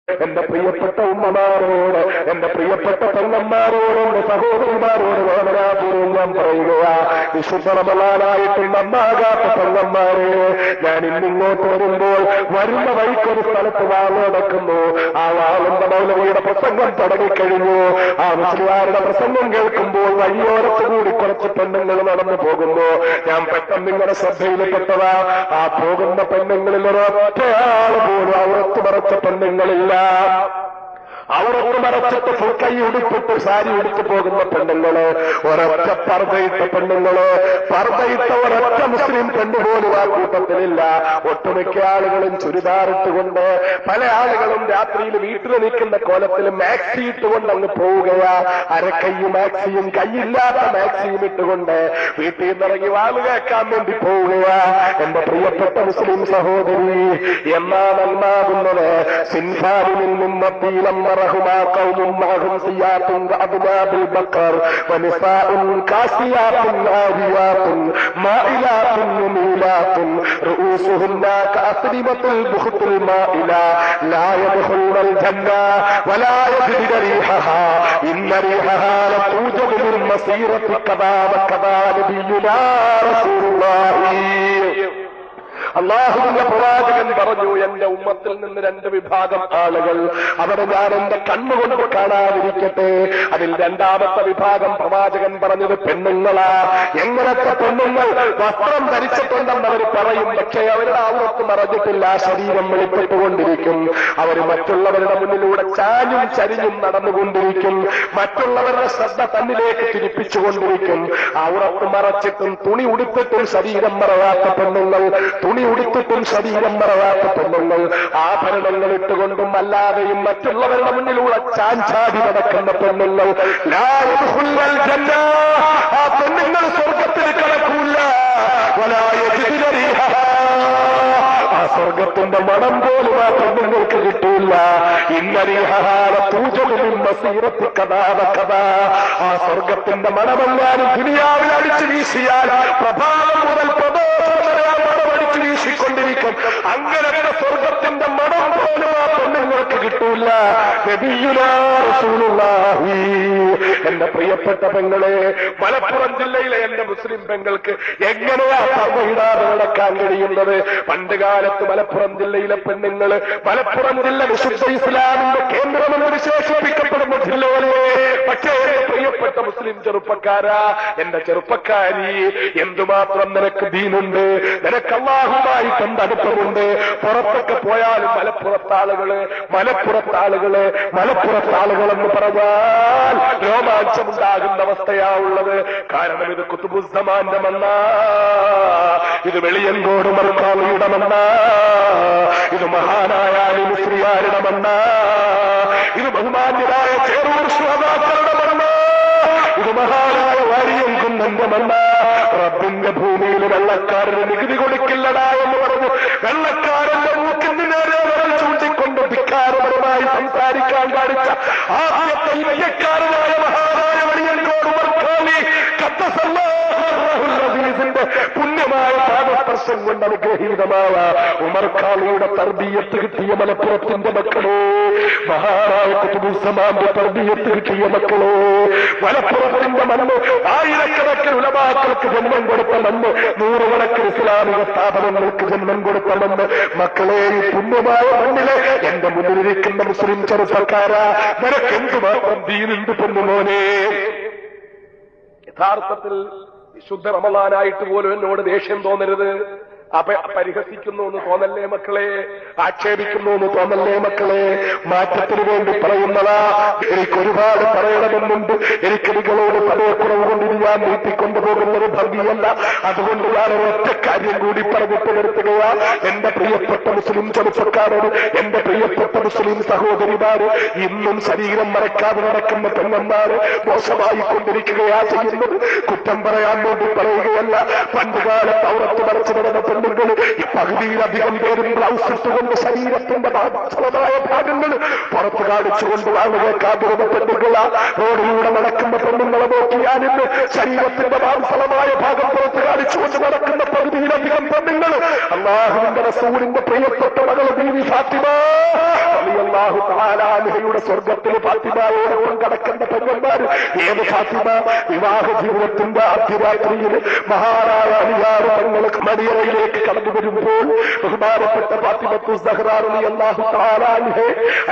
എന്റെ പ്രിയപ്പെട്ട ഉമ്മമാരോട്, എന്റെ പ്രിയപ്പെട്ട പെങ്ങന്മാരോട്, എന്റെ സഹോദരിമാരോട് വേദനാപൂർവ്വം ഞാൻ പറയുകയാ, വിശുദ്ധ റമളാനായിട്ട് നന്നാകാത്ത പെങ്ങന്മാരെ, ഞാൻ ഇന്നിങ്ങോട്ട് വരുമ്പോൾ വരുന്ന വഴിക്കൊരു സ്ഥലത്ത് വാൾ നടക്കുന്നു. ആ വാളിന്റെ മൗലവിയുടെ പ്രസംഗം തുടങ്ങിക്കഴിഞ്ഞു. ആ മുസ്ലിയാരുടെ പ്രസംഗം കേൾക്കുമ്പോൾ വഴിയോരത്ത് കൂടി കുറച്ച് പെണ്ണുങ്ങൾ നടന്നു പോകുന്നു. ഞാൻ പെട്ടെന്ന് ഇങ്ങനെ ശ്രദ്ധയിൽപ്പെട്ടതാ, ആ പോകുന്ന പെണ്ണുങ്ങളിൽ ഒരൊറ്റയാൾ പോലും അവർക്ക് മറച്ച പെണ്ണുങ്ങളില്ല. അവരൊക്കെ മറച്ചിട്ട് ഫുൾക്കൈ ഉടുപ്പിട്ട് സാരി ഉടുത്തു പോകുന്ന പെണ്ണുങ്ങള്, ഒരൊറ്റ പർദ്ദയിട്ട പെണ്ണുങ്ങള്, പർദ്ദയിട്ട ഒരൊറ്റ മുസ്ലിം പെണ്ണുപോലും ആ കൂട്ടത്തിലില്ല. ഒട്ടുമിക്ക ആളുകളും ചുരിദാറിട്ടുകൊണ്ട്, പല ആളുകളും രാത്രിയിൽ വീട്ടിൽ നിൽക്കുന്ന കോലത്തിൽ മാക്സി ഇട്ടുകൊണ്ട് അങ്ങ് പോവുകയാ. അരക്കൈ മാക്സിയും കൈയില്ലാത്ത മാക്സിയും ഇട്ടുകൊണ്ട് വീട്ടിൽ നിന്നിറങ്ങി വാള് കേൾക്കാൻ വേണ്ടി പോവുകയാ. എന്റെ പ്രിയപ്പെട്ട മുസ്ലിം സഹോദരി, എന്നാണ് നന്നാകുന്നത്? സിൻഫാരിൽ നിന്നും رهما قوم معهم سيات كأذناب البقر ونساء كاسيات عاريات مائلات مميلات رؤوسهن كأسنمة البخت المائلة لا يدخلن الجنة ولا يجدن ريحها إن ريحها لتوجد من مسيرة كذا وكذا نبينا رسول الله. അല്ലാഹുവിന്റെ പ്രവാചകൻ പറഞ്ഞു, എന്റെ ഉമ്മത്തിൽ നിന്ന് രണ്ട് വിഭാഗം ആളുകൾ, അവരെ ഞാൻ എന്റെ കണ്ണുകൊണ്ട് കാണാതിരിക്കട്ടെ. അതിൽ രണ്ടാമത്തെ വിഭാഗം പ്രവാചകൻ പറഞ്ഞത് പെണ്ണുങ്ങളാ. എങ്ങനത്തെ പെണ്ണുങ്ങൾ? വസ്ത്രം ധരിച്ചിട്ടുണ്ടെന്ന് അവർ പറയും, പക്ഷേ അവരുടെ ഔറത്ത് മറഞ്ഞിട്ടില്ല, ശരീരം വെളിപ്പെട്ടുകൊണ്ടിരിക്കും. അവർ മറ്റുള്ളവരുടെ മുന്നിലൂടെ ചാഞ്ഞും ചരിഞ്ഞും നടന്നുകൊണ്ടിരിക്കും, മറ്റുള്ളവരുടെ ശ്രദ്ധ തന്നിലേക്ക് തിരിപ്പിച്ചുകൊണ്ടിരിക്കും. ഔറത്ത് മറച്ചിട്ടും തുണി ഉടുത്തിട്ടും ശരീരം മറവാത്ത പെണ്ണുങ്ങൾ, തുണി ഉടുത്തിട്ടും ശരീരം മറവാത്ത പെണ്ണുങ്ങൾ, ആഭരണങ്ങൾ ഇട്ടുകൊണ്ടും അല്ലാതെയും മറ്റുള്ളവരുടെ മുന്നിലൂടെ ചാഞ്ചാടി നടക്കുന്ന പെണ്ണുങ്ങൾ, ആ പെണ്ണുങ്ങൾ സ്വർഗത്തിൽ കടക്കൂല. ആ സ്വർഗത്തിന്റെ മണം പോലും ആ പെണ്ണുങ്ങൾക്ക് കിട്ടൂല. ആ സ്വർഗത്തിന്റെ മണമെല്ലാരും ദുനിയാവിൽ അടിച്ചു വീശിയാൽ പ്രഭാതം മുതൽ മണമടിച്ചു വീശിക്കൊണ്ടിരിക്കും. അങ്ങനത്തെ സ്വർഗത്തിന്റെ മണം പോലും ആ പെണ്ണുങ്ങൾക്ക് കിട്ടൂല. നബിയുനാ റസൂലുള്ളാഹി. എന്റെ പ്രിയപ്പെട്ട പെങ്ങളെ, മലപ്പുറം ജില്ലയിലെ എന്റെ മുസ്ലിം പെങ്ങൾക്ക് എങ്ങനെയാ പർദ്ദയിടാതെ നടക്കാൻ കഴിയുന്നത്? പണ്ട് കാലത്ത് മലപ്പുറം ജില്ലയിലെ പെണ്ണുങ്ങള്, മലപ്പുറം ജില്ല വിശുദ്ധ ഇസ്ലാമിന്റെ കേന്ദ്രമെന്ന് വിശേഷിപ്പിക്കപ്പെടുന്ന ജില്ലയിലെ, പക്ഷേ പ്രിയപ്പെട്ട മുസ്ലിം ചെറുപ്പക്കാരാ, എന്റെ ചെറുപ്പക്കാരി, എന്തുമാത്രം നിനക്ക് ദീനുണ്ട്, നിനക്ക് അല്ലാഹുമായിട്ട് അടുപ്പമുണ്ട്. പുറത്തൊക്കെ പോയാലും മലപ്പുറത്താളുകളെന്ന് പറഞ്ഞാൽ രോമാഞ്ചമുണ്ടാകുന്ന അവസ്ഥയാ ഉള്ളത്. കാരണം ഇത് കുത്തുബുസ്സമാന്റെ മണ്ണ, ഇത് വെളിയങ്കോട് മർക്കാവിയുടെ മണ്ണ, ഇത് മഹാനായ മുസ്ലിയാരുടെ മണ്ണ, ഇത് ബഹുമാന്യരായ ചേറൂർ ശുഹദാക്കളുടെ മണ്ണ, ഇത് മഹാനായ വാരിയങ്കുന്നന്റെ മണ്ണ. റബ്ബിന്റെ ഭൂമിയിൽ വെള്ളക്കാരന് നികുതി കൊടുക്കില്ലടാ എന്ന് പറഞ്ഞു വെള്ളക്കാരന്റെ മൂക്കിന് നേരെ വിരൽ ചൂണ്ടിക്കൊണ്ട് ധിക്കാരപരമായി സംസാരിക്കാൻ കാണിച്ച ആദ്യത്തെ ഇന്ത്യക്കാരനായ മഹാനായ വഴിയങ്കോട് മർക്കാവി ഖദ്ദസല്ലാഹുൽ-അസീസിന്റെ പുണ്യമായ പാദസ്പർശം കൊണ്ട് അനുഗ്രഹീതമായ ഉമർ ഖാലിയുടെ തർബിയത്ത് കിട്ടിയ മലപ്പുറത്തിന്റെ മക്കളോ, മഹാനായ ഖുതുബുസ്സമാന്റെ തർബിയത്ത് കിട്ടിയ മക്കളോ, മലപ്പുറത്തിന്റെ മണ്ണ് ആയിരക്കണക്കിന് ഉലമാക്കൾക്ക് ജന്മം കൊടുത്ത മണ്ണ്, നൂറുകണക്കിന് ഇസ്ലാമിക സ്ഥാപനങ്ങൾക്ക് ജന്മം കൊടുത്ത മണ്ണ്. മക്കളെ, ഈ പുണ്യമായ മണ്ണിലെ എന്റെ മുന്നിലിരിക്കുന്ന മുസ്ലിം ചെറുപ്പക്കാരാ, നിനക്ക് എന്തുമാത്രം ദീനുണ്ട് പൊന്നുമോനെ? യഥാർത്ഥത്തിൽ വിശുദ്ധ റമളാനായിട്ട് പോലും എന്നോട് ദേഷ്യം തോന്നരുത്. പരിഹസിക്കുന്നു എന്ന് തോന്നല്ലേ മക്കളെ, ആക്ഷേപിക്കുന്നു എന്ന് തോന്നല്ലേ മക്കളെ. മാറ്റത്തിന് വേണ്ടി പറയുന്നതാ. എനിക്ക് ഒരുപാട് പറയണമെന്നുണ്ട്. എനിക്ക് നിങ്ങളോട് പദക്കുറവ് കൊണ്ട് ഞാൻ നീട്ടിക്കൊണ്ടുപോകുന്നത് ഭംഗിയല്ല. അതുകൊണ്ട് ഞാൻ ഒറ്റ കാര്യം കൂടി പറഞ്ഞിട്ട് നിർത്തുകയാ. എന്റെ പ്രിയപ്പെട്ട മുസ്ലിം ചെറുപ്പക്കാരോട്, എന്റെ പ്രിയപ്പെട്ട മുസ്ലിം സഹോദരിമാര്, ഇന്നും ശരീരം മറക്കാതെ നടക്കുന്ന പെണ്ണന്മാര് മോശമായി കൊണ്ടിരിക്കുകയാ ചെയ്യുന്നത്. കുറ്റം പറയാൻ വേണ്ടി പറയുകയല്ല. പണ്ടുകാലത്ത് ഔറത്ത് മറച്ചു നടന്ന പെണ്ണുങ്ങൾ പകുതിയിലധികം പേരും ബ്ലൗസ് ഇട്ടുകൊണ്ട് ശരീരത്തിന്റെ ഭാഗമായ ഭാഗങ്ങൾ പുറത്ത് കാണിച്ചുകൊണ്ട് വാങ്ങുവേക്കാതിരുന്ന പെണ്ണുങ്ങളാ. റോഡിലൂടെ നടക്കുന്ന പെണ്ണുങ്ങളെ നോക്കിയാലിന്ന് ശരീരത്തിന്റെ മാംസളമായ ഭാഗം പുറത്ത് കാണിച്ചുകൊണ്ട് നടക്കുന്ന പകുതിയിലധികം പെണ്ണുങ്ങൾ അല്ലാഹുവിന്റെ റസൂലിന്റെ പ്രിയപ്പെട്ട മകൾ ബീവി ഫാത്തിമ റളിയല്ലാഹു തആല അൻഹയുടെ സ്വർഗ്ഗത്തിൽ ഫാത്തിമയോടൊപ്പം കടക്കുന്ന പെണ്ണന്മാർ. ഏത് ഫാത്തിമ? വിവാഹ ജീവിതത്തിന്റെ അർദ്ധരാത്രിയിൽ മഹാനായ അലിയാർ തങ്ങൾ മടിയറയിലേക്ക് കടന്നു വരുമ്പോൾ ബഹുമാനപ്പെട്ട ഫാത്തിമത്തു സഹ്റാ റളിയല്ലാഹു തആല അൻഹ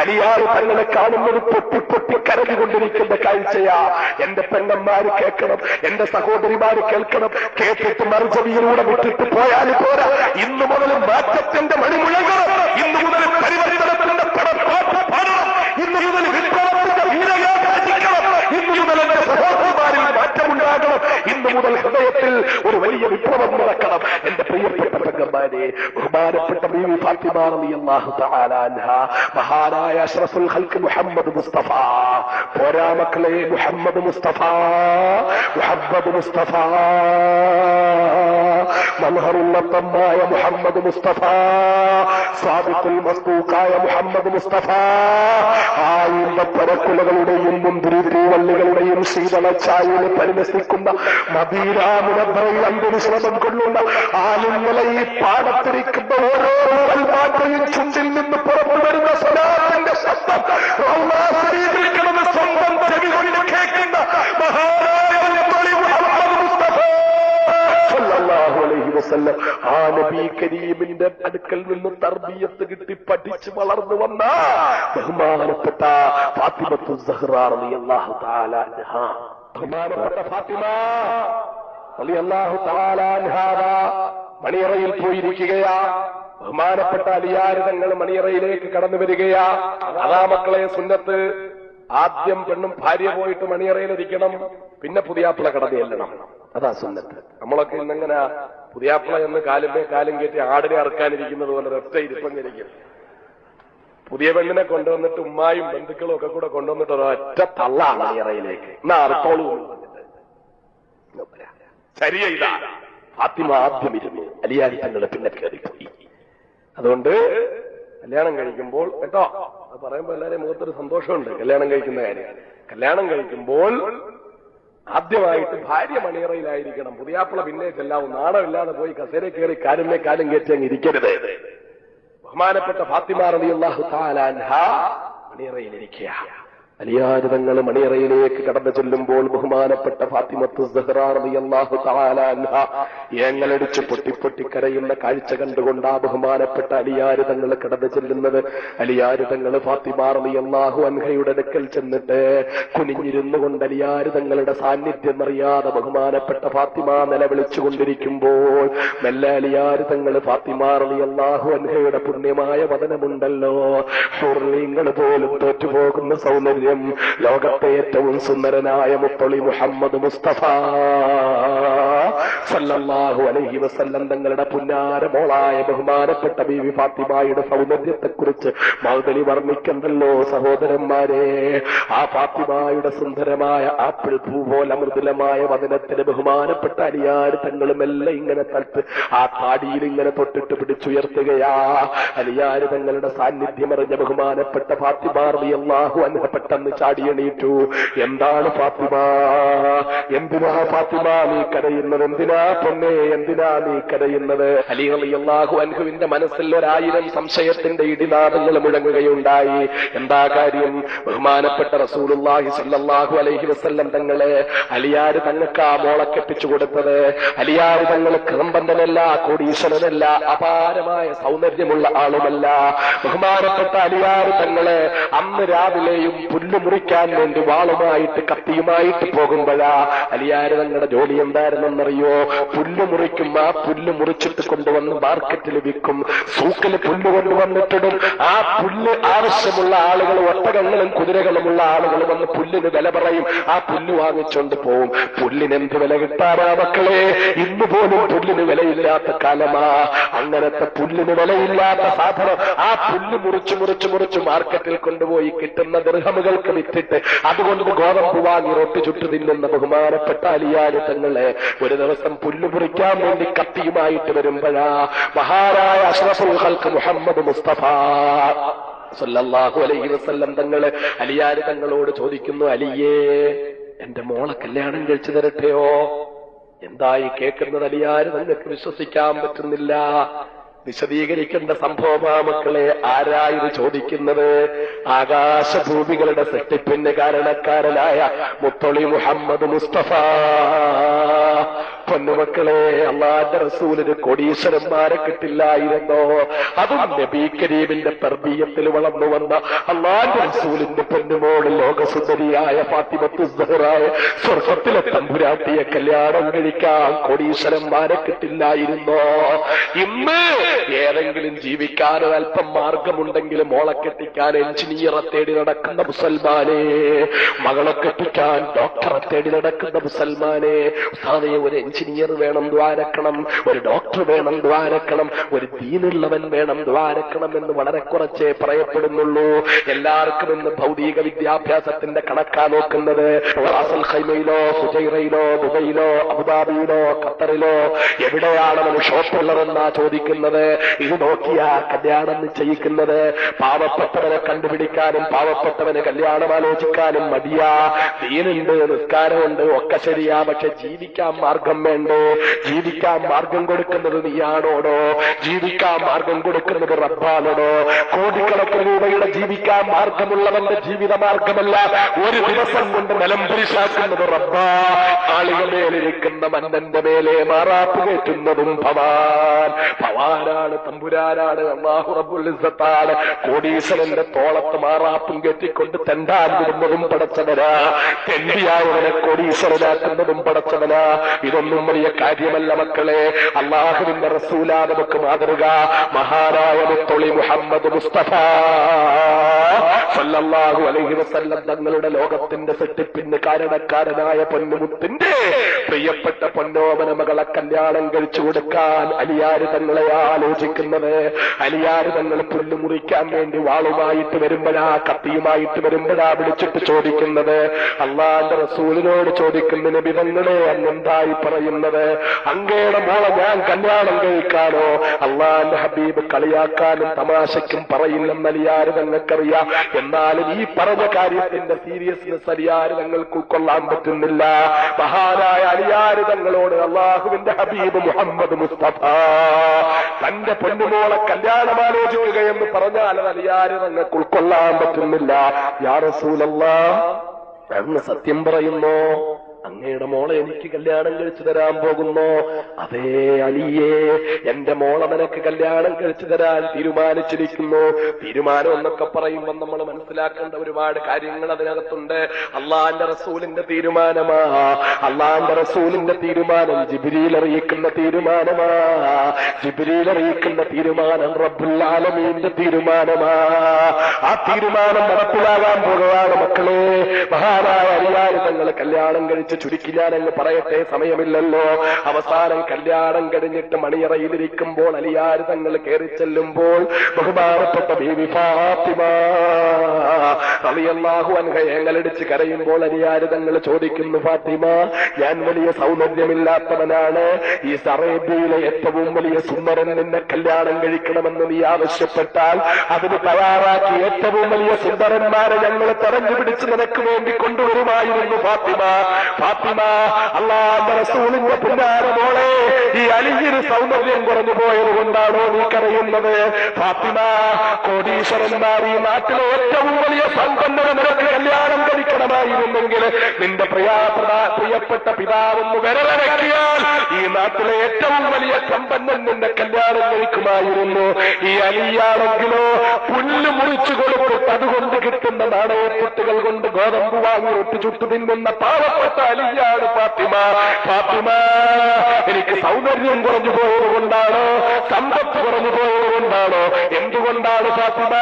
അലിയാർ തങ്ങളെ കാണുന്നത് പൊട്ടി പൊട്ടി കരഞ്ഞുകൊണ്ടിരിക്കുന്ന കാഴ്ചയാ. എന്റെ പെണ്ണന്മാര് കേൾക്കണം, എന്റെ സഹോദരിമാര് കേൾക്കണം. കേട്ടിട്ട് മറുചവിയിലൂടെ വിട്ടിട്ട് പോയാൽ പോരാ. ഇന്നു മുതൽ മാറ്റത്തിന്റെ മണി മുഴങ്ങണം. ഇന്നു മുതൽ പരിവർത്തനത്തിന്റെ പടപ്പാട്ട് പാടണം. ഇന്നു മുതൽ വിപ്ലവത്തിന്റെ വീരയായിരിക്കണം. ഇന്നു മുതൽ എന്റെ സഹോദരിമാരിൽ മാറ്റമുണ്ടാകണം. ഇന്നു മുതൽ ഹൃദയത്തിൽ ഒരു വലിയ വിപ്ലവം നടക്കണം. എന്റെ പ്രിയപ്പെട്ട പെങ്ങന്മാരെ, ബഹുമാനപ്പെട്ട ബീവി ഫാത്തിമ റളിയല്ലാഹു തആല അൻഹ മഹാനായ അഷ്റഫുൽ ഖൽഖ് മുഹമ്മദ് മുസ്തഫ, പോരാ മക്കളെ, മുഹമ്മദ് മുസ്തഫ, മുഹമ്മദ് മുസ്തഫ, മൻഹറുല്ലത്തമായ മുഹമ്മദ് മുസ്തഫ, സാദിഖുൽ മസ്തൂഖായ മുഹമ്മദ് മുസ്തഫ, ആയിരപ്പരക്കുലകളുടെയും മുന്തിരി പൂവള്ളികളുടെയും ശീതളച്ചായയിൽ പരിലസിക്കുന്ന മദീന മുനവ്വറയിൽ അന്തരീശ്രമം കൊള്ളുന്ന ആലിങ്ങളെ ഈ പാടത്തിരിക്കുന്ന ഓരോ കൽമാറ്റയും ചുണ്ടിൽ നിന്ന് പുറത്തു വരുന്ന സ്വലാത്തിന്റെ ശബ്ദം റൗളാ ശരീഫിൽ കിടന്ന് സ്വന്തം ചെവി കൊണ്ട് കേൾക്കുന്ന മഹാനായ മുഹമ്മദ് മുസ്തഫ സല്ലല്ലാഹു അലൈഹി വസല്ലം ആ നബി കരീമിന്റെ അടുക്കൽ നിന്ന് തർബിയത്ത് കിട്ടി പഠിച്ച് വളർന്നു വന്ന ബഹുമാനപ്പെട്ട ഫാത്തിമത്തു സഹ്റാ റളിയല്ലാഹു തആല അൻഹ, ബഹുമാനപ്പെട്ട ഫാത്തിമ റളിയല്ലാഹു തആല അൻഹ മണിയറയിൽ പോയിരിക്കുകയാ. ബഹുമാനപ്പെട്ട അലിയാർ തങ്ങൾ മണിയറയിലേക്ക് കടന്നു വരികയാ. അതാ മക്കളെ സുന്നത്ത്. ആദ്യം പെണ്ണും ഭാര്യ പോയിട്ട് മണിയറയിലിരിക്കണം, പിന്നെ പുതിയാപ്പിള കടന്നു ചെല്ലണം. അതാ സുന്നത്ത്. നമ്മളൊക്കെ ഇന്നെങ്ങനെ പുതിയാപ്പിള എന്ന് കാലും കയറ്റി ആടിനെ അറുക്കാനിരിക്കുന്നത് പോലെ ഒറ്റ ഇരിപ്പങ്ങിരിക്കും. പുതിയ പെണ്ണിനെ കൊണ്ടുവന്നിട്ട് ഉമ്മായും ബന്ധുക്കളും ഒക്കെ കൂടെ കൊണ്ടുവന്നിട്ട് ഒരൊറ്റ തള്ളാണ് മണിയറയിലേക്ക്. എന്നാ അറുത്തോളൂ. ശരിയ ഇതാ. ഫാത്തിമ ആദ്യം ഇരുന്നു, അലിയാർ തങ്ങളെ പിന്നെ കയറിപ്പോയി. അതുകൊണ്ട് കല്യാണം കഴിക്കുമ്പോൾ കേട്ടോ, അത് പറയുമ്പോൾ എല്ലാവരെയും മുഖത്തൊരു സന്തോഷമുണ്ട്. കല്യാണം കഴിക്കുന്ന കാര്യം, കല്യാണം കഴിക്കുമ്പോൾ ആദ്യമായിട്ട് ഭാര്യ മണിയറയിലായിരിക്കണം. പുതിയാപ്പിള പിന്നെ ചെല്ലാവും. നാണമില്ലാതെ പോയി കസേര കയറി കാലും കയറ്റി അങ്ങ് ഇരിക്കരുത്. ബഹുമാനപ്പെട്ട ഫാത്തിമ റളിയല്ലാഹു തആല അൻഹ മണിയറയിലിരിക്കുക. അലിയാർ തങ്ങൾ മണിയറയിലേക്ക് കടന്നു ചെല്ലുമ്പോൾ ബഹുമാനപ്പെട്ട ഫാത്തിമത്തു സഹ്റാ റളിയല്ലാഹു തആല അൻഹ ഏങ്ങലടിച്ച് പൊട്ടി കരയുന്ന കാഴ്ച കണ്ടുകൊണ്ട് ആ ബഹുമാനപ്പെട്ട അലിയാർ തങ്ങൾ കടന്നു ചെല്ലുന്നത്. അലിയാർ തങ്ങൾ ഫാത്തിമ റളിയല്ലാഹു അൻഹയുടെ അടുക്കൽ ചെന്നിട്ട് കുനിഞ്ഞിരുന്നു കൊണ്ട് അലിയാർ തങ്ങളുടെ സാന്നിധ്യം അറിയാതെ ബഹുമാനപ്പെട്ട ഫാത്തിമ നിലവിളിച്ചുകൊണ്ടിരിക്കുമ്പോൾ മെല്ലെ അലിയാർ തങ്ങൾ ഫാത്തിമ റളിയല്ലാഹു അൻഹയുടെ പുണ്യമായ വദനമുണ്ടല്ലോ, ഹുർലിങ്ങൾ പോലും തോറ്റുപോകുന്ന സൗന്ദര്യം, ലോകത്തെ ഏറ്റവും സുന്ദരനായ മുത്തളി മുഹമ്മദ് മുസ്തഫ സല്ലല്ലാഹു അലൈഹി വസല്ലം തങ്ങളുടെ പുന്നാര മോളായ ബഹുമാനപ്പെട്ട ബീവി ഫാത്തിമയുടെ സൗന്ദര്യത്തെക്കുറിച്ച് മൗദലി വർണ്ണിക്കണ്ടല്ലോ സഹോദരന്മാരെ. ആ ഫാത്തിമയുടെ സുന്ദരമായ ആപ്പിൾ പൂ പോലെ മൃദുലമായ വദനത്തിന് ബഹുമാനപ്പെട്ട അലിയാർ തങ്ങളുമെല്ലാം ഇങ്ങനെ തട്ട് ആ താടിയിൽ ഇങ്ങനെ തൊട്ടിട്ട് പിടിച്ചുയർത്തുകയാ. അലിയാർ തങ്ങളുടെ സാന്നിധ്യം അറിഞ്ഞ ബഹുമാനപ്പെട്ട ഫാത്തിമ റളിയല്ലാഹു അൻഹ പെട്ടെന്ന് ചാടിയണീറ്റു. എന്താണ് ഫാത്തിമ, എന്തിനാ ഫാത്തിമ നീ കരയുന്നത്? എന്തിനാ പൊന്നെ, എന്തിനാ നീ കരയുന്നത്? അലി റളിയല്ലാഹു അൻഹുവിന്റെ മനസ്സിൽ 1000 സംശയത്തിന്റെ ഇടിനാദങ്ങൾ മുഴങ്ങുകയുണ്ടായി. എന്താ കാര്യം? ബഹുമാനപ്പെട്ട റസൂലുള്ളാഹി സ്വല്ലല്ലാഹു അലൈഹി വസല്ലം തങ്ങളെ അലിയാർ തങ്ങൾക്ക് ആ മോളെ കെട്ടിച്ചു കൊടുത്തത്. അലിയാർ തങ്ങൾക്ക് സമ്പന്നനല്ല, കോടീശ്വരനല്ല, അപാരമായ സൗന്ദര്യമുള്ള ആളുമല്ല. ബഹുമാനപ്പെട്ട അലിയാർ തങ്ങളെ അന്ന് രാവിലെയും പുല്ല് മുറിക്കാൻ വേണ്ടി വാളുമായിട്ട് കത്തിയുമായിട്ട് പോകുമ്പോഴാ അലിയാർ തങ്ങളുടെ ജോലി എന്തായിരുന്നെന്നറിയോ? പുല്ല് മുറിക്കും. ആ പുല്ല് മുറിച്ചിട്ട് കൊണ്ടുവന്ന് മാർക്കറ്റിൽ വിൽക്കും. സൂക്കിൽ പുല്ല് കൊണ്ടുവന്നിട്ടിടും. ആ പുല്ല് ആവശ്യമുള്ള ആളുകൾ, ഒട്ടകങ്ങളും കുതിരകളുമുള്ള ആളുകൾ വന്ന് പുല്ലിന് വില പറയും. ആ പുല്ല് വാങ്ങിച്ചോണ്ട് പോവും. പുല്ലിന് എന്ത് വില കിട്ടാനാ മക്കളെ? ഇന്ന് പോലും പുല്ലിന് വിലയില്ലാത്ത കാലമാ. അങ്ങനത്തെ പുല്ലിന് വിലയില്ലാത്ത സാധനം ആ പുല്ല് മുറിച്ച് മാർക്കറ്റിൽ കൊണ്ടുപോയി കിട്ടുന്ന ദിർഹമുകൾക്ക് വിറ്റിട്ട് അതുകൊണ്ട് ഗോതമ്പ് വാങ്ങി റൊട്ടി ചുട്ടു തിന്നുന്ന ബഹുമാനപ്പെട്ട അലിയാർ തങ്ങളെ ഒരു ദിവസം ദിവസം പുല്ല് മുറിക്കാൻ വേണ്ടി കത്തിയുമായിട്ട് വരുമ്പോഴാ മഹാനായ അഷ്റഫുൽ ഖൽഖ് മുഹമ്മദ് മുസ്തഫ സല്ലല്ലാഹു അലൈഹി വസല്ലം തങ്ങള് അലിയാർ തങ്ങളോട് ചോദിക്കുന്നു, അലിയേ എന്റെ മോളെ കല്യാണം കഴിച്ചു തരട്ടെയോ? എന്തായി കേൾക്കുന്നത് അലിയാർ തങ്ങൾക്ക് വിശ്വസിക്കാൻ പറ്റുന്നില്ല. വിശദീകരിക്കേണ്ട സംഭവമാ മക്കളെ. ആരായത് ചോദിക്കുന്നത്? ആകാശഭൂമികളുടെ സൃഷ്ടിപ്പിന് കാരണക്കാരനായ മുത്തൊളി മുഹമ്മദ് മുസ്തഫ. പൊന്നുമക്കളെ, അള്ളാന്റെ റസൂലിന് കോടീശ്വരന്മാരെ കിട്ടില്ലായിരുന്നോ? അതും നബി കരീമിന്റെ തർബീയത്തിൽ വളർന്നു വന്ന അള്ളാന്റെ റസൂലിന്റെ പൊന്നുമോള് ലോകസുന്ദരിയായ ഫാത്തിമത്തു സഹ്റായ സ്വർഗത്തിലെ തമ്പുരാട്ടിയെ കല്യാണം കഴിക്കാൻ കോടീശ്വരന്മാരെ കിട്ടില്ലായിരുന്നോ? ഇന്ന് ഏതെങ്കിലും ജീവിക്കാൻ അല്പം മാർഗമുണ്ടെങ്കിൽ മോളെ കെട്ടിക്കാൻ എഞ്ചിനീയറെ തേടി നടക്കുന്ന മുസൽമാനെ, മകളെ കെട്ടിക്കാൻ ഡോക്ടറെ തേടി നടക്കുന്ന മുസൽമാനെ, ഉസ്താദേ ഒരു എഞ്ചിനീയർ വേണം ദ്വാരക്കണം, ഒരു ഡോക്ടർ വേണം ദ്വാരക്കണം, ഒരു ദീനുള്ളവൻ വേണം ദ്വാരക്കണം എന്ന് വളരെ കുറച്ചേ പറയപ്പെടുന്നുള്ളൂ. എല്ലാവർക്കും ഇന്ന് ഭൗതിക വിദ്യാഭ്യാസത്തിന്റെ കണക്കാ നോക്കുന്നത്. റാസൽ ഖൈമയിലോ ഫുജൈറയിലോ ദുബൈയിലോ അബുദാബിയിലോ ഖത്തറിലോ എവിടെയാണ് അവന് ഷോപ്പുള്ളതെന്നാ ചോദിക്കുന്നത്. ഇത് നോക്കിയാ കല്യാണം നിശ്ചയിക്കുന്നത്. പാവപ്പെട്ടവനെ കണ്ടുപിടിക്കാനും പാവപ്പെട്ടവന് കല്യാണം ആലോചിക്കാനും മടിയാ. ദീനുണ്ട്, നിസ്കാരമുണ്ട്, ഒക്കെ ശരിയാ, പക്ഷെ ജീവിക്കാൻ മാർഗം വേണ്ടോ? ജീവിക്കാൻ മാർഗം കൊടുക്കുന്നത് നീയാണോടോ? ജീവിക്കാൻ മാർഗം കൊടുക്കുന്നത് റബ്ബാണോടോ? കോടിക്കണക്കിന് രൂപയുടെ ജീവിക്കാൻ മാർഗമുള്ളവന്റെ ജീവിത മാർഗമല്ല ഒരു ദിവസം കൊണ്ട് നിലംപരിശാക്കുന്നത് റബ്ബാ. ആളുകൾ മേലിരിക്കുന്ന മന്നന്റെ മേലെ മാറാപ്പ് കയറ്റുന്നതും ഭവാനാണ്, തമ്പുരാനാണ്, അല്ലാഹു റബ്ബുൽ ഇസ്സത്താണ്. കോടീശ്വരന്റെ തോളത്ത് മാറാപ്പും കെട്ടിക്കൊണ്ട് തെണ്ടാൻ വിടുന്നതും പടച്ചവനാ. തെണ്ടിയായവനെ കോടീശ്വരനാക്കുന്നതും പടച്ചവനാ. ഇതൊന്നും വലിയ കാര്യമല്ല മക്കളെ. അല്ലാഹുവിന്റെ റസൂലാ നമുക്ക് മാതൃക. മഹാനായ മുത്തൊളി മുഹമ്മദ് മുസ്തഫ സല്ലല്ലാഹു അലൈഹി വസല്ലം തങ്ങളുടെ ലോകത്തിന്റെ സൃഷ്ടിപ്പിന് കാരണക്കാരനായ പൊന്നുമുത്തിന്റെ പ്രിയപ്പെട്ട പൊന്നോമന മകളെ കല്യാണം കഴിച്ചു കൊടുക്കാൻ അലിയാര് തങ്ങളെ ആലോചിക്കുന്നത്. അലിയാര് തങ്ങൾ പുല്ല് മുറിക്കാൻ വേണ്ടി വാളുമായിട്ട് വരുമ്പോഴാ, കത്തിയുമായിട്ട് വരുമ്പോഴാ വിളിച്ചിട്ട് ചോദിക്കുന്നത്, അള്ളാന്റെ റസൂലിനോട് ചോദിക്കുന്ന നബി തങ്ങളെ അന്നെന്തായി പറയുന്നത്? അങ്ങയുടെ മോളെ ഞാൻ കല്യാണം കഴിക്കാനോ? അള്ളാന്റെ ഹബീബ് കളിയാക്കാനും തമാശയ്ക്കും പറയില്ലെന്ന് അലിയാര് തങ്ങൾക്കറിയാം. എന്നാലും ഈ പറഞ്ഞ കാര്യത്തിന്റെ സീരിയസ്നെസ് അലിയാര് തങ്ങൾക്ക് ഉൾക്കൊള്ളാൻ പറ്റുന്നില്ല. മഹാനായ അലിയാര് തങ്ങളോട് അള്ളാഹുവിന്റെ ഹബീബ് മുഹമ്മദ് മുസ്തഫ തന്റെ പൊന്നുമോളെ കല്യാണം ആലോചിക്കുകയെന്ന് പറഞ്ഞാൽ അലിയാര് തങ്ങൾക്ക് ഉൾക്കൊള്ളാൻ പറ്റുന്നില്ല. യാ റസൂലല്ലാഹ്, അങ്ങ് സത്യം പറയുന്നോ? അങ്ങയുടെ മോളെ എനിക്ക് കല്യാണം കഴിച്ചു തരാൻ പോകുന്നു? അതേ അലിയേ, എന്റെ മോളെ നിനക്ക് കല്യാണം കഴിച്ചു തരാൻ തീരുമാനിച്ചിരിക്കുന്നു. തീരുമാനം എന്നൊക്കെ പറയുമ്പോൾ നമ്മൾ മനസ്സിലാക്കേണ്ട ഒരുപാട് കാര്യങ്ങൾ അതിനകത്തുണ്ട്. അള്ളാന്റെ റസൂലിന്റെ തീരുമാനമാ. അള്ളാന്റെ റസൂലിന്റെ തീരുമാനം ജിബ്രീൽ അറിയിക്കുന്ന തീരുമാനമാ. ജിബ്രീൽ അറിയിക്കുന്ന തീരുമാനം റബ്ബുൽ ആലമീന്റെ തീരുമാനമാ. ആ തീരുമാനം നടപ്പിലാകാൻ പോകുകയാണ് മക്കളെ. മഹാനായ അലിയാർ തങ്ങൾ കല്യാണം കഴിച്ച് ചുരുക്കി ഞാനങ്ങ് പറയട്ടെ, സമയമില്ലല്ലോ. അവസാനം കല്യാണം കഴിഞ്ഞിട്ട് മണിയറയിലിരിക്കുമ്പോൾ അലിയാർ തങ്ങൾ കയറി ചെല്ലുമ്പോൾ ബഹുമാനപ്പെട്ട ബീവി ഫാത്തിമ റളിയല്ലാഹു അൻഹ ഏങ്ങലടിച്ച് കരയുമ്പോൾ അലിയാർ തങ്ങൾ ചോദിക്കുന്നു, ഫാത്തിമ, ഞാൻ വലിയ സൗന്ദര്യമില്ലാത്തവനാണ്. ഈ അറേബ്യയിലെ ഏറ്റവും വലിയ സുന്ദരൻ നിന്നെ കല്യാണം കഴിക്കണമെന്ന് നീ ആവശ്യപ്പെട്ടാൽ അതിന് തയ്യാറാക്കി ഏറ്റവും വലിയ സുന്ദരന്മാരെ ഞങ്ങൾ തെരഞ്ഞു പിടിച്ച് നിനക്ക് വേണ്ടി കൊണ്ടുവരുമായിരുന്നു. ഫാത്തിമ, അല്ലാഹുവിന്റെ റസൂലിന്റെ പുന്നാര മോളെ, ഈ അലിയുടെ സൗന്ദര്യം കുറഞ്ഞു പോയത് കൊണ്ടാണോ നീ കരയുന്നത്? ഫാത്തിമ, കോടീശ്വരന്മാർ ഈ നാട്ടിലെ ഏറ്റവും വലിയ സമ്പന്നത നിനക്ക് കല്യാണം കഴിക്കണമായിരുന്നെങ്കിൽ നിന്റെ പ്രിയപ്പെട്ട പിതാവെന്ന് വിരലടക്കിയാൽ ഈ നാട്ടിലെ ഏറ്റവും വലിയ സമ്പന്നൻ നിന്റെ കല്യാണം കഴിക്കുമായിരുന്നു. ഈ അലിയാണെങ്കിലോ പുല്ല് മുറിച്ചു കൊടുത്തിട്ട് അതുകൊണ്ട് കിട്ടുന്ന നാണയത്തുട്ടുകൾ കൊണ്ട് ഗോതമ്പ് വാങ്ങി ഒട്ടി ചുട്ടു തിന്നുന്ന പാവപ്പെട്ട അലിയാണ് ഫാത്തിമ. ഫാത്തിമ, എനിക്ക് സൗന്ദര്യം കുറഞ്ഞു പോയത് കൊണ്ടാണോ? സമ്പത്ത് കുറഞ്ഞു പോയത് കൊണ്ടാണോ? എന്തുകൊണ്ടാണ് ഫാത്തിമ?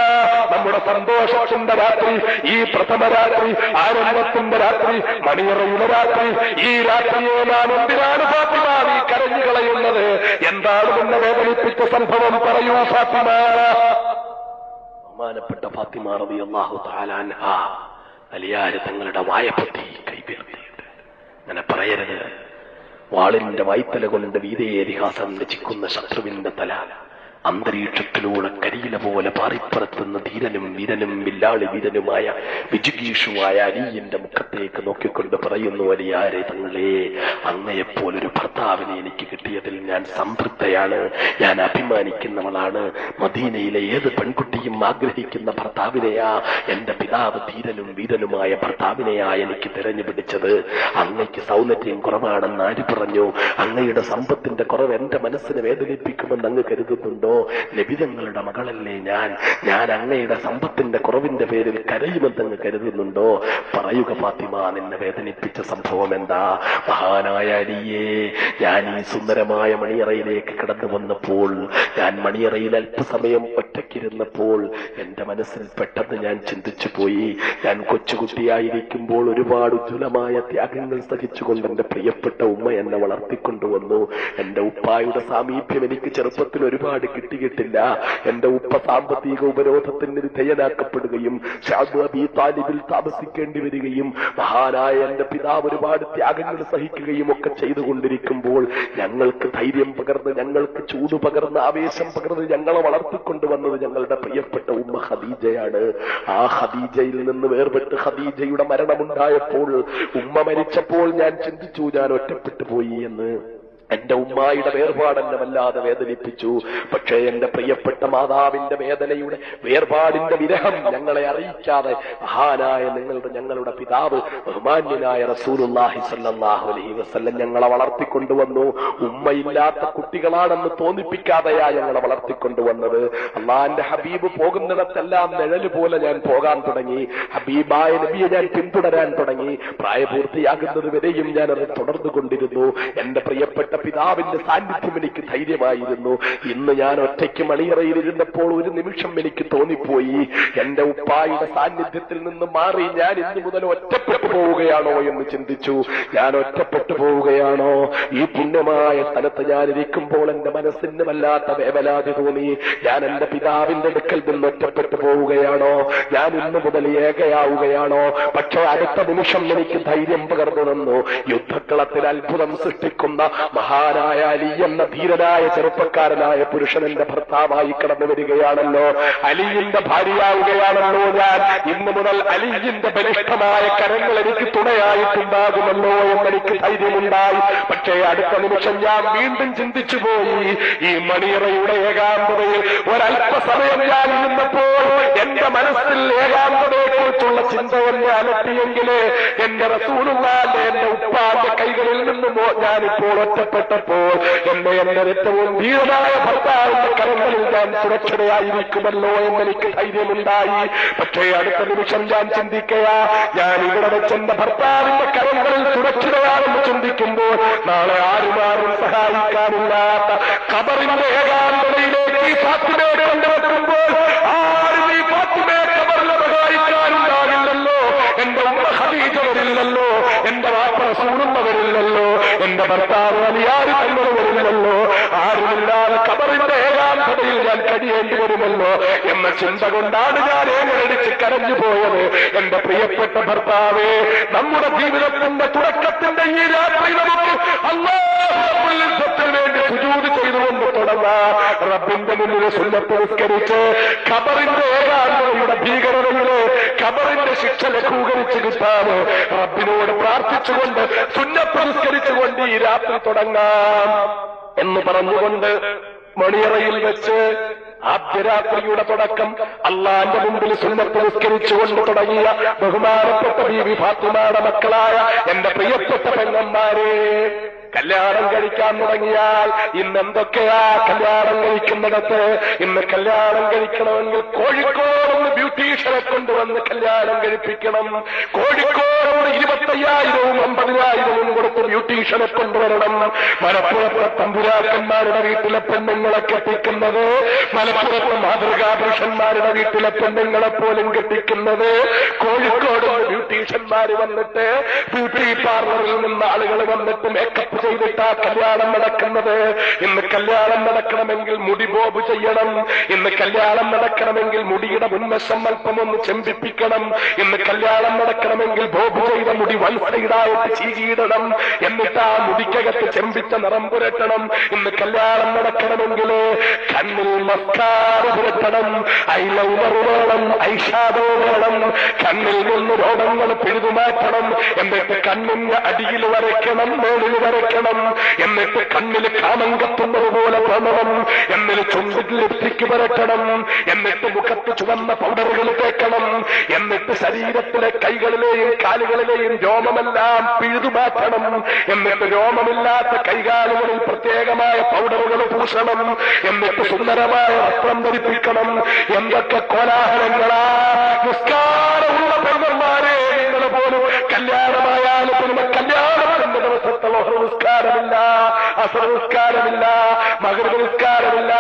നമ്മുടെ സന്തോഷത്തിന്റെ രാത്രി, ഈ പ്രഥമ രാത്രി, ആരംഭത്തിന്റെ രാത്രി, മണിയറയുടെ രാത്രി, ഈ രാത്രിയെ നാം എന്തിനാണ് ഫാത്തിമ നീ കരഞ്ഞു കളയുന്നത്? എന്താണ് നിന്നെ വേദനിപ്പിച്ച സംഭവം? പറയൂ ഫാത്തിമ. ബഹുമാനപ്പെട്ട ഫാത്തിമ റളിയല്ലാഹു തആല അൻഹ അലിയാർ തങ്ങളുടെ വായപ്പൊത്തി കൈപിടിച്ചിട്ട്, അങ്ങനെ പറയരുത്, വാളിന്റെ വായ്ത്തല കൊണ്ട് വീരേതിഹാസം രചിക്കുന്ന ശത്രുവിന്റെ തല അന്തരീക്ഷത്തിലൂടെ കരിയില പോലെ പാറിപ്പറത്തുന്ന ധീരനും വീരനും വില്ലാളി വീരനുമായ വിജിഗീഷുമായ അലിയുടെ മുഖത്തേക്ക് നോക്കിക്കൊണ്ട് പറയുന്നു, അലിയാരെ തങ്ങളെ, അങ്ങയെപ്പോലൊരു ഭർത്താവിനെ എനിക്ക് കിട്ടിയതിൽ ഞാൻ സംതൃപ്തയാണ്, ഞാൻ അഭിമാനിക്കുന്നവളാണ്. മദീനയിലെ ഏത് പെൺകുട്ടിയും ആഗ്രഹിക്കുന്ന ഭർത്താവിനെയാ എന്റെ പിതാവ് ധീരനും വീരനുമായ ഭർത്താവിനെയാ എനിക്ക് തിരഞ്ഞുപിടിച്ചത്. അങ്ങയ്ക്ക് സൗന്ദര്യം കുറവാണെന്ന് ആര് പറഞ്ഞു? അങ്ങയുടെ സമ്പത്തിന്റെ കുറവ് എന്റെ മനസ്സിനെ വേദനിപ്പിക്കുമെന്ന് അങ്ങ് കരുതുന്നുണ്ടോ? നബിതങ്ങളുടെ മകളല്ലേ ഞാൻ അങ്ങയുടെ സമ്പത്തിന്റെ കുറവിന്റെ പേരിൽ കരയുമെന്നങ്ങ് കരുതുന്നുണ്ടോ? പറയുക ഫാത്തിമ, നിന്നെ വേദനിപ്പിച്ച സംഭവം എന്താ? മഹാനായ അലിയെ, ഞാൻ ഈ സുന്ദരമായ മണിയറയിലേക്ക് കടന്നു വന്നപ്പോൾ, ഞാൻ മണിയറയിൽ അല്പസമയം ഒറ്റയ്ക്കിരുന്നപ്പോൾ എന്റെ മനസ്സിൽ പെട്ടെന്ന് ഞാൻ ചിന്തിച്ചു പോയി. ഞാൻ കൊച്ചുകുട്ടിയായിരിക്കുമ്പോൾ ഒരുപാട് ഉജ്ജ്വലമായ ത്യാഗങ്ങൾ സഹിച്ചുകൊണ്ട് എന്റെ പ്രിയപ്പെട്ട ഉമ്മ എന്നെ വളർത്തിക്കൊണ്ടുവന്നു. എന്റെ ഉപ്പായുടെ സാമീപ്യം എനിക്ക് ചെറുപ്പത്തിൽ ഒരുപാട് കിട്ടിയിട്ടില്ല. എന്റെ ഉപ്പ സാമ്പത്തിക ഉപരോധത്തിന് വിധേയനാക്കപ്പെടുകയും അബീ താലിബിൽ താമസിക്കേണ്ടി വരികയും മഹാനായ എന്റെ പിതാവ് ഒരുപാട് ത്യാഗങ്ങൾ സഹിക്കുകയും ഒക്കെ ചെയ്തുകൊണ്ടിരിക്കുമ്പോൾ ഞങ്ങൾക്ക് ധൈര്യം പകർന്ന്, ഞങ്ങൾക്ക് ചൂട് പകർന്ന്, ആവേശം പകർന്ന് ഞങ്ങളെ വളർത്തിക്കൊണ്ടുവന്നത് ഞങ്ങളുടെ പ്രിയപ്പെട്ട ഉമ്മ ഖദീജയാണ്. ആ ഖദീജയിൽ നിന്ന് വേർപെട്ട് ഖദീജയുടെ മരണമുണ്ടായപ്പോൾ, ഉമ്മ മരിച്ചപ്പോൾ ഞാൻ ചിന്തിച്ചു, ഞാൻ ഒറ്റപ്പെട്ടു പോയി എന്ന്. എന്റെ ഉമ്മായുടെ വേർപാട് എന്നെ വല്ലാതെ വേദനിപ്പിച്ചു. പക്ഷേ എന്റെ പ്രിയപ്പെട്ട മാതാവിന്റെ വേദനയുടെ വേർപാടിന്റെ വിരഹം ഞങ്ങളെ അറിയിക്കാതെ മഹാനായ ഞങ്ങളുടെ പിതാവ് ബഹുമാന്യനായ റസൂലുള്ളാഹി സ്വല്ലല്ലാഹു അലൈഹി വസല്ലം ഞങ്ങളെ വളർത്തിക്കൊണ്ടുവന്നു. ഉമ്മയില്ലാത്ത കുട്ടികളാണെന്ന് തോന്നിപ്പിക്കാതെയാ ഞങ്ങളെ വളർത്തിക്കൊണ്ടുവന്നത്. അള്ളാന്റെ ഹബീബ് പോകുന്നിടത്തെല്ലാം നിഴല് പോലെ ഞാൻ പോകാൻ തുടങ്ങി. ഹബീബായ നബിയെ ഞാൻ പിന്തുടരാൻ തുടങ്ങി. പ്രായപൂർത്തിയാകുന്നത് വരെയും ഞാൻ അത് തുടർന്നുകൊണ്ടിരുന്നു. എന്റെ പ്രിയപ്പെട്ട പിതാവിന്റെ സാന്നിധ്യം എനിക്ക് ധൈര്യമായിരുന്നു. ഇന്ന് ഞാൻ ഒറ്റയ്ക്ക് മണിയറയിൽ ഇരുന്നപ്പോൾ ഒരു നിമിഷം എനിക്ക് തോന്നിപ്പോയി, എന്റെ ഉപ്പായുടെ സാന്നിധ്യത്തിൽ നിന്ന് മാറി ഞാൻ ഇന്നു മുതൽ ഒറ്റപ്പെട്ടു പോവുകയാണോ എന്ന് ചിന്തിച്ചു. ഞാൻ ഒറ്റപ്പെട്ടു പോവുകയാണോ? ഈ പുണ്യമായ സ്ഥലത്ത് ഞാൻ ഇരിക്കുമ്പോൾ എന്റെ മനസ്സിന് വല്ലാത്ത വേവലാതി തോന്നി. ഞാൻ എന്റെ പിതാവിന്റെ അടുക്കൽ നിന്ന് ഒറ്റപ്പെട്ടു പോവുകയാണോ? ഞാൻ ഇന്നു മുതൽ ഏകയാവുകയാണോ? പക്ഷേ അടുത്ത നിമിഷം എനിക്ക് ധൈര്യം പകർന്നു തന്നു. യുദ്ധക്കളത്തിൽ അത്ഭുതം സൃഷ്ടിക്കുന്ന മഹാനായ അലി എന്ന ധീരനായ ചെറുപ്പക്കാരനായ പുരുഷൻ എന്റെ ഭർത്താവായി കടന്നു വരികയാണല്ലോ, അലിയുടെ ഭാര്യയാവുകയാണല്ലോ ഞാൻ. ഇന്നു മുതൽ അലിയുടെ ബലിഷ്ഠമായ കരങ്ങൾ എനിക്ക് തുണയായിട്ടുണ്ടാകുമല്ലോ എന്നെനിക്ക് ധൈര്യമുണ്ടായി. പക്ഷേ അടുത്ത നിമിഷം ഞാൻ വീണ്ടും ചിന്തിച്ചു പോയി. ഈ മണിയറയുടെ ഏകാന്തതയിൽ ഒരല്പസമയം ഞാൻ ഇരുന്നപ്പോൾ എന്റെ മനസ്സിൽ ഏകാന്തതയെക്കുറിച്ചുള്ള ചിന്ത എന്നെ അലട്ടിയെങ്കില് എന്റെ റസൂലുള്ളാഹിന്റെ, എന്റെ ഉപ്പാന്റെ കൈകളിൽ നിന്നും ഞാനിപ്പോൾ ഒറ്റപ്പെട്ടപ്പോൾ എന്റെ ഏറ്റവും ധീരമായ ഭർത്താവിന്റെ കരങ്ങളിൽ ഞാൻ സുരക്ഷിതയായിരിക്കുമല്ലോ എന്നെനിക്ക് ധൈര്യമുണ്ടായി. പക്ഷേ അടുത്ത നിമിഷം ഞാൻ ചിന്തിക്കയാ, ഞാൻ ഇവിടെ വെച്ച് എന്റെ ഭർത്താവിന്റെ കരങ്ങളിൽ സുരക്ഷിതയാണെന്ന് ചിന്തിക്കുമ്പോൾ നാളെ ആരും സഹായിക്കാനില്ലാത്ത ഖബറിന്റെ ഏകാന്തതയിലേക്ക് ഈ ഫാത്തിമയെ കൊണ്ടുവെക്കുമ്പോൾ ആരും ഈ ഫാത്തിമയെ ഖബറിൽ സഹായിക്കാനുണ്ടാകില്ലല്ലോ. എന്റെ ഉമ്മ ഖദീജ വരില്ലല്ലോ, എന്റെ വാപ്പ റസൂലുള്ള വരില്ലല്ലോ, എന്റെ ഭർത്താവ് അലിയാര് തങ്ങൾ വരില്ലല്ലോ. ആരുമില്ലാതെ ഖബറിന്റെ ഏകാന്തതയിൽ ഞാൻ കഴിയേണ്ടി വരുമല്ലോ എന്ന ചിന്ത കൊണ്ടാണ് ഞാൻ ഏങ്ങടിച്ച് കരഞ്ഞു പോയത്. എന്റെ പ്രിയപ്പെട്ട ഭർത്താവേ, നമ്മുടെ ജീവിതത്തിന്റെ തുടക്കത്തിന്റെ ഈ രാത്രി നമുക്ക് അല്ലാഹുവിന് വേണ്ടി സുജൂദ് ചെയ്തുകൊണ്ട് തുടങ്ങാം. റബ്ബിന്റെ മുന്നിൽ സുന്നത്ത് നിസ്കരിച്ച് ഖബറിന്റെ ഏകാന്തതയുടെ ഭീകരതയില് ഖബറിന്റെ ശിക്ഷ ലഘൂകരിച്ച് കിട്ടാന് റബ്ബിനോട് പ്രാർത്ഥിച്ചുകൊണ്ട് സുന്നത്ത് നിസ്കരിച്ചുകൊണ്ട് ഈ രാത്രി തുടങ്ങാം എന്ന് പറഞ്ഞുകൊണ്ട് മണിയറയിൽ വെച്ച് ആദ്യരാത്രിയുടെ തുടക്കം അള്ളാന്റെ മുമ്പിൽ സുന്നത്ത് നിസ്കരിച്ചുകൊണ്ട് തുടങ്ങിയ ബഹുമാനപ്പെട്ട ബീവി ഫാത്തിമയുടെ മക്കളായ എന്റെ പ്രിയപ്പെട്ട പെങ്ങന്മാരെ, കല്യാണം കഴിക്കാൻ തുടങ്ങിയാൽ ഇന്ന് എന്തൊക്കെയാ കല്യാണം കഴിക്കുന്നിടത്ത്? ഇന്ന് കല്യാണം കഴിക്കണമെങ്കിൽ കോഴിക്കോട് ബ്യൂട്ടീഷ്യനെ കൊണ്ടുവന്ന് കല്യാണം കഴിപ്പിക്കണം. കോഴിക്കോട് 25,000 50,000 കൊടുത്ത് ബ്യൂട്ടീഷ്യനെ കൊണ്ടുവരണം. മലപ്പുറത്തെ തമ്പുരാക്കന്മാരുടെ വീട്ടിലെ പെണ്ണുങ്ങളെ കെട്ടിക്കുന്നത്, മലപ്പുറത്തെ മാതൃകാ പുരുഷന്മാരുടെ വീട്ടിലെ പെണ്ണുങ്ങളെ പോലും കെട്ടിക്കുന്നത് കോഴിക്കോട് ബ്യൂട്ടീഷ്യന്മാര് വന്നിട്ട്, ബ്യൂട്ടി പാർലറിൽ നിന്ന് ആളുകൾ വന്നിട്ട് മേക്കപ്പ് ചെയ്തിട്ടാ കല്യാണം നടക്കുന്നത്. ഇന്ന് കല്യാണം നടക്കണമെങ്കിൽ മുടി ബോബ് ചെയ്യണം. ഇന്ന് കല്യാണം നടക്കണമെങ്കിൽ മുടിയുടെ മുൻവശം അല്പം ഒന്ന് ചെമ്പിപ്പിക്കണം. ഇന്ന് കല്യാണം നടക്കണമെങ്കിൽ ബോബ് ചെയ്ത മുടി വൺ സൈഡായിട്ട് ചീകിയിടണം. എന്നിട്ട് ആ മുടിക്കകത്ത് ചെമ്പിച്ച നിറം പുരട്ടണം. ഇന്ന് കല്യാണം നടക്കണമെങ്കിൽ കണ്ണിൽ മസ്കാര പുരട്ടണം, ഐലൈനർ വേണം, ഐഷാഡോ വേണം, കണ്ണിൽ നിന്ന് രോഗങ്ങൾ പിഴുതുമാറ്റണം. എന്നിട്ട് കണ്ണിന്റെ അടിയിൽ വരയ്ക്കണം, മേളിൽ വരയ്ക്കണം. എന്നിട്ട് കണ്ണിൽ കാമം കത്തുന്നത് പോലെ തോന്നണം. എന്നിട്ട് ചുണ്ടിൽ ലിപ്സ്റ്റിക് പുരട്ടണം. എന്നിട്ട് മുഖത്ത് ചുവന്ന പൗഡറുകൾ തേക്കണം. എന്നിട്ട് ശരീരത്തിലെ കൈകളിലെയും കാലുകളിലെയും രോമമെല്ലാം പിഴുതുമാറ്റണം. എന്നിട്ട് രോമമില്ലാത്ത കൈകാലുകളിൽ പ്രത്യേകമായ പൗഡറുകൾ പൂശണം. എന്നിട്ട് സുന്ദരമായ വസ്ത്രം ധരിപ്പിക്കണം. എന്തൊക്കെ കോലാഹലങ്ങളാ! നിസ്കാരമുള്ള പെണ്ണന്മാരെ, നിങ്ങൾ പോലും കല്യാണമായാലും പിന്നെ കല്യാണത്തിന്റെ ദിവസത്തെ ലോഹർ നിസ്കാരമില്ല, അസർ നിസ്കാരമില്ല, മഗ്‌രിബ് നിസ്കാരമില്ല,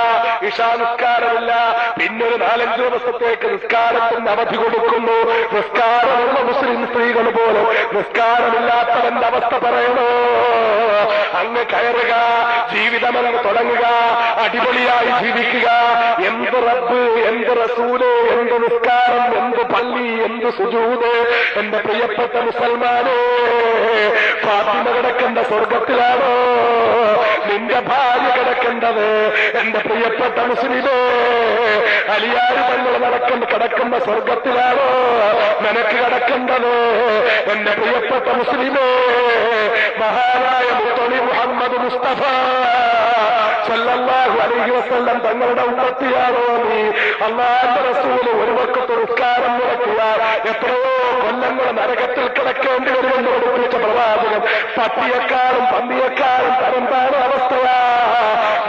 ഇശാ നിസ്കാരമില്ല. പിന്നൊരു 4-5 ദിവസത്തേക്ക് നിസ്കാരത്തിന് അവധി കൊടുക്കുന്നു. നിസ്കാരമുള്ള മുസ്ലിം സ്ത്രീകൾ പോലും നിസ്കാരമില്ലാത്തവന്റെ അവസ്ഥ പറയണോ? അങ്ങ് കയറുക, ജീവിതമങ്ങ് തുടങ്ങുക, അടിപൊളിയായി ജീവിക്കുക. എന്ത് റബ്ബ്, എന്ത് റസൂല്, എന്ത് നിസ്കാരം, എന്ത് പള്ളി, എന്ത് സുജൂദ്! എന്റെ പ്രിയപ്പെട്ട മുസൽമാനേ, ഫാത്തിമ കിടക്കേണ്ട സ്വർഗത്തിലാണോ നിന്റെ ഭാര്യ കിടക്കേണ്ടത്? എന്റെ പ്രിയപ്പെട്ട മുസ്ലിമേ, അലിയാര് തങ്ങൾ കിടക്കുന്ന സ്വർഗത്തിലാണോ നിനക്ക് കിടക്കേണ്ടത്? എന്റെ പ്രിയപ്പെട്ട മുസ്ലിമേ, മഹാനായ മുത്തളി മുഹമ്മദ് മുസ്തഫ സല്ലല്ലാഹു അലൈഹി വസല്ലം തങ്ങളുടെ ഉമ്മത്തിയാണോ നീ? അല്ലാഹുവിന്റെ റസൂല് ഒരു വഖത്ത് നിസ്കാരം മുടക്കുക എത്രയോ കൊല്ലങ്ങൾ നരകത്തിൽ കിടക്കേണ്ടി വരുമെന്ന് പഠിപ്പിച്ച പ്രവാചകൻ പട്ടിയെക്കാളും പന്നിയെക്കാളും തരം താഴെ അവസ്ഥയാ.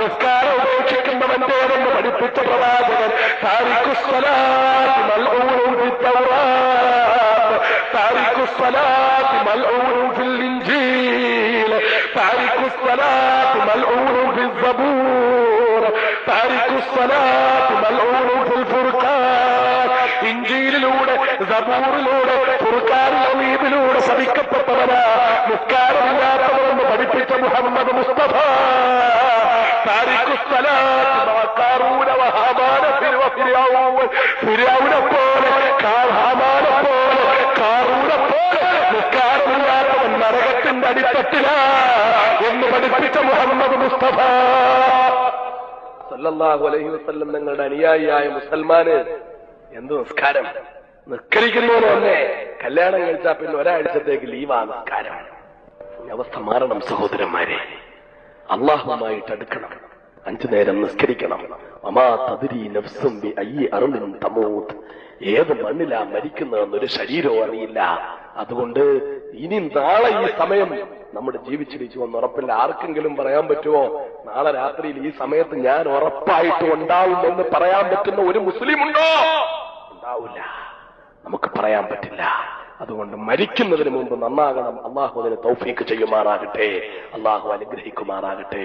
നിസ്കാരം ഉപേക്ഷിക്കുന്നവന്റേതെന്ന് പഠിപ്പിച്ച പ്രവാചകൻ താരിഖുസ്സലാത്തി മൽഊനും ഫിത്തൗറാത്ത്, താരിഖുസ്സലാത്തി മൽഊനും ഫിൽ ഇൻജീൽ, താരിഖുസ്സലാത്തി മൽഊനും ഫിൽ സബൂർ, താരിഖുസ്സലാത്തി മൽഊനും ഫിൽ ഫുർഖാൻ. ഇൻജീലിലൂടെ, സബൂറിലൂടെ, ഫുർഖാനിലൂടെ ശപിക്കപ്പെട്ടവനാ നിസ്കാരമില്ലാത്തവരെന്ന് പഠിപ്പിച്ച മുഹമ്മദ് മുസ്തഫ. ഫിർഔനെ പോലെ, ഹാമാനെ പോലെ, കാറൂനെ പോലെ നിസ്കാരമില്ലാത്തവൻ നരകത്തിന്റെ അടിത്തട്ടിലാ എന്ന് പഠിപ്പിച്ച മുഹമ്മദ് മുസ്തഫ സല്ലല്ലാഹു അലൈഹി വസല്ലം നിങ്ങളുടെ അനുയായിയായ മുസൽമാന് എന്ത് നിസ്കാരം! നിസ്കരിക്കുന്നവന് തന്നെ കല്യാണം കഴിച്ചാൽ പിന്നെ ഒരാഴ്ചത്തേക്ക് ലീവാ നിസ്കാരം. അവസ്ഥ മാറണം സഹോദരന്മാരെ. അള്ളാഹുമായിട്ട് അടുക്കണം, 5 നേരം നിസ്കരിക്കണം. അമാ തദ്രി നഫ്സും ബി അയ്യി അർളിൻ തമൂത്ത്, ഏത് മണ്ണിലാ മരിക്കുന്നതെന്നൊരു ശരീരവും അറിയില്ല. അതുകൊണ്ട് ഇനി നാളെ ഈ സമയം നമ്മുടെ ജീവിച്ചിരിച്ചു എന്ന് ഉറപ്പില്ല. ആർക്കെങ്കിലും പറയാൻ പറ്റുമോ നാളെ രാത്രിയിൽ ഈ സമയത്ത് ഞാൻ ഉറപ്പായിട്ടും ഉണ്ടാവുമെന്ന് പറയാൻ പറ്റുന്ന ഒരു മുസ്ലിം ഉണ്ടോ? ഉണ്ടാവില്ല, നമുക്ക് പറയാൻ പറ്റില്ല. അതുകൊണ്ട് മരിക്കുന്നതിന് മുമ്പ് നന്നാകണം. അള്ളാഹു അതിന് തൗഫീഖ് ചെയ്യുമാറാകട്ടെ, അള്ളാഹു അനുഗ്രഹിക്കുമാറാകട്ടെ.